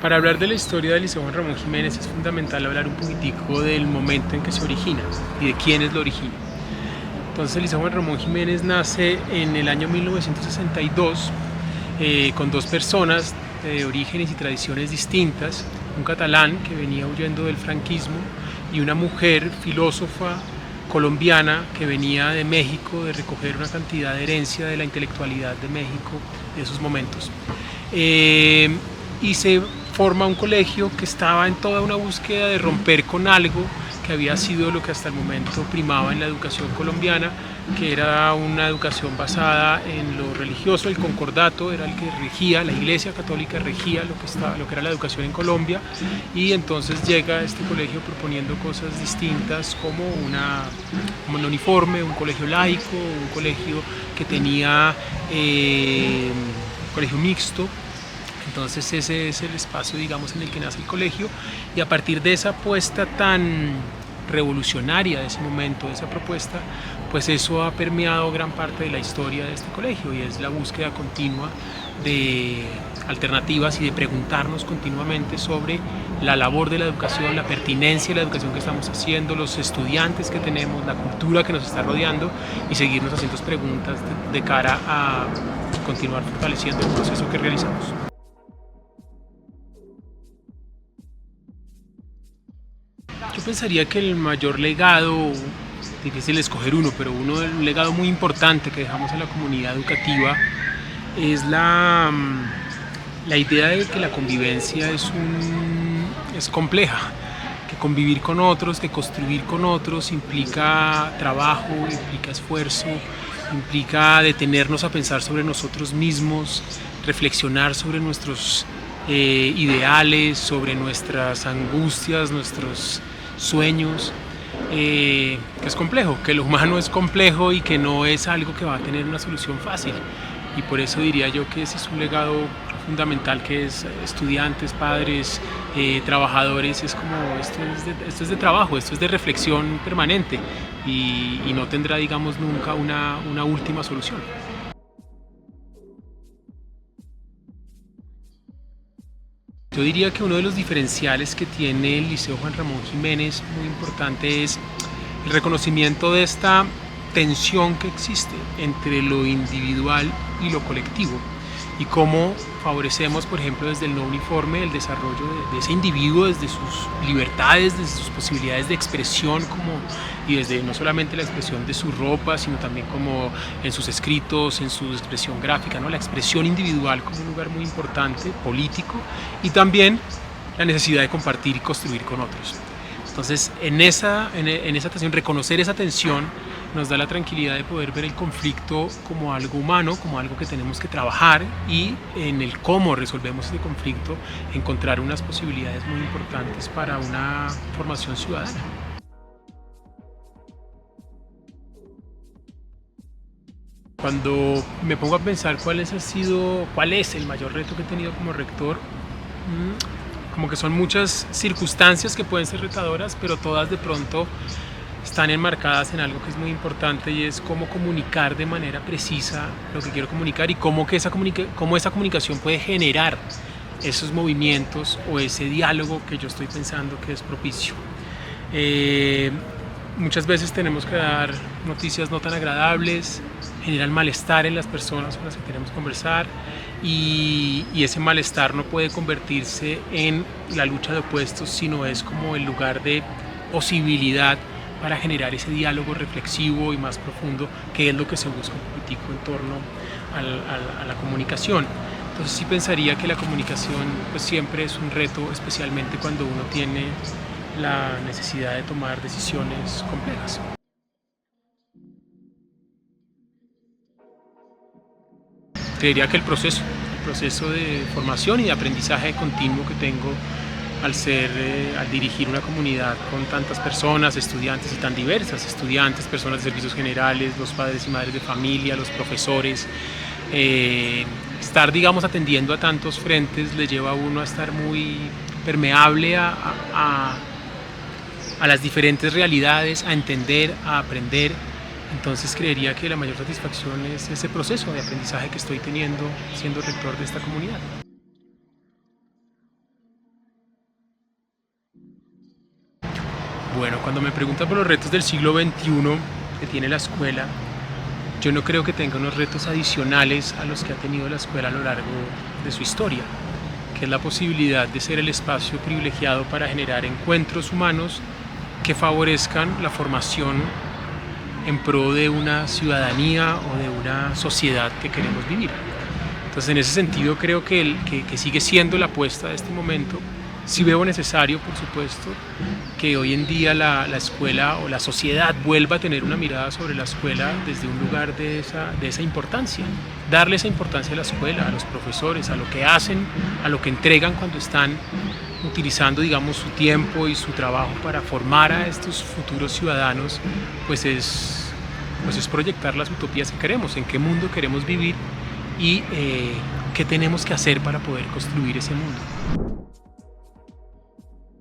Para hablar de la historia del Liceo Juan Ramón Jiménez es fundamental hablar un poquitico del momento en que se origina y de quiénes lo originan. Entonces el Liceo Juan Ramón Jiménez nace en el año 1962 con dos personas de orígenes y tradiciones distintas, un catalán que venía huyendo del franquismo y una mujer filósofa colombiana que venía de México de recoger una cantidad de herencia de la intelectualidad de México de esos momentos. Y se forma un colegio que estaba en toda una búsqueda de romper con algo que había sido lo que hasta el momento primaba en la educación colombiana, que era una educación basada en lo religioso. El concordato era el que regía, la Iglesia Católica regía lo que era la educación en Colombia, y entonces llega este colegio proponiendo cosas distintas como un uniforme, un colegio laico, un colegio que tenía un colegio mixto. Entonces ese es el espacio, digamos, en el que nace el colegio, y a partir de esa apuesta tan revolucionaria de ese momento, de esa propuesta, pues eso ha permeado gran parte de la historia de este colegio, y es la búsqueda continua de alternativas y de preguntarnos continuamente sobre la labor de la educación, la pertinencia de la educación que estamos haciendo, los estudiantes que tenemos, la cultura que nos está rodeando, y seguirnos haciendo preguntas de cara a continuar fortaleciendo el proceso que realizamos. Yo pensaría que el mayor legado, difícil escoger uno, pero un legado muy importante que dejamos en la comunidad educativa es la idea de que la convivencia es compleja, que convivir con otros, que construir con otros implica trabajo, implica esfuerzo, implica detenernos a pensar sobre nosotros mismos, reflexionar sobre nuestros ideales, sobre nuestras angustias, nuestros sueños, que es complejo, que lo humano es complejo y que no es algo que va a tener una solución fácil. Y por eso diría yo que ese es un legado fundamental, que es estudiantes, padres, trabajadores. Es como esto es de trabajo, esto es de reflexión permanente, y no tendrá, digamos, nunca una última solución. Yo diría que uno de los diferenciales que tiene el Liceo Juan Ramón Jiménez, muy importante, es el reconocimiento de esta tensión que existe entre lo individual y lo colectivo, y cómo favorecemos, por ejemplo, desde el no uniforme, el desarrollo de ese individuo, desde sus libertades, desde sus posibilidades de expresión, y desde no solamente la expresión de su ropa, sino también como en sus escritos, en su expresión gráfica, ¿no? La expresión individual como un lugar muy importante, político, y también la necesidad de compartir y construir con otros. Entonces, en esa tensión, reconocer esa tensión nos da la tranquilidad de poder ver el conflicto como algo humano, como algo que tenemos que trabajar, y en el cómo resolvemos ese conflicto encontrar unas posibilidades muy importantes para una formación ciudadana. Cuando me pongo a pensar cuál es el mayor reto que he tenido como rector, como que son muchas circunstancias que pueden ser retadoras, pero todas de pronto están enmarcadas en algo que es muy importante, y es cómo comunicar de manera precisa lo que quiero comunicar, y cómo esa comunicación puede generar esos movimientos o ese diálogo que yo estoy pensando que es propicio. Muchas veces tenemos que dar noticias no tan agradables, generan malestar en las personas con las que queremos conversar, y ese malestar no puede convertirse en la lucha de opuestos, sino es como el lugar de posibilidad para generar ese diálogo reflexivo y más profundo, que es lo que se busca un poquitico en torno a la comunicación. Entonces sí pensaría que la comunicación pues siempre es un reto, especialmente cuando uno tiene la necesidad de tomar decisiones complejas. Creería que el proceso de formación y de aprendizaje continuo que tengo al dirigir una comunidad con tantas personas, estudiantes y tan diversas, estudiantes, personas de servicios generales, los padres y madres de familia, los profesores, estar, digamos, atendiendo a tantos frentes le lleva a uno a estar muy permeable a las diferentes realidades, a entender, a aprender. Entonces creería que la mayor satisfacción es ese proceso de aprendizaje que estoy teniendo siendo rector de esta comunidad. Bueno, cuando me preguntan por los retos del siglo XXI que tiene la escuela, yo no creo que tenga unos retos adicionales a los que ha tenido la escuela a lo largo de su historia, que es la posibilidad de ser el espacio privilegiado para generar encuentros humanos que favorezcan la formación en pro de una ciudadanía o de una sociedad que queremos vivir. Entonces, en ese sentido, creo que sigue siendo la apuesta de este momento. Sí veo necesario, por supuesto, que hoy en día la escuela o la sociedad vuelva a tener una mirada sobre la escuela desde un lugar de esa importancia. Darle esa importancia a la escuela, a los profesores, a lo que hacen, a lo que entregan cuando están utilizando, digamos, su tiempo y su trabajo para formar a estos futuros ciudadanos, pues es proyectar las utopías que queremos, en qué mundo queremos vivir y qué tenemos que hacer para poder construir ese mundo.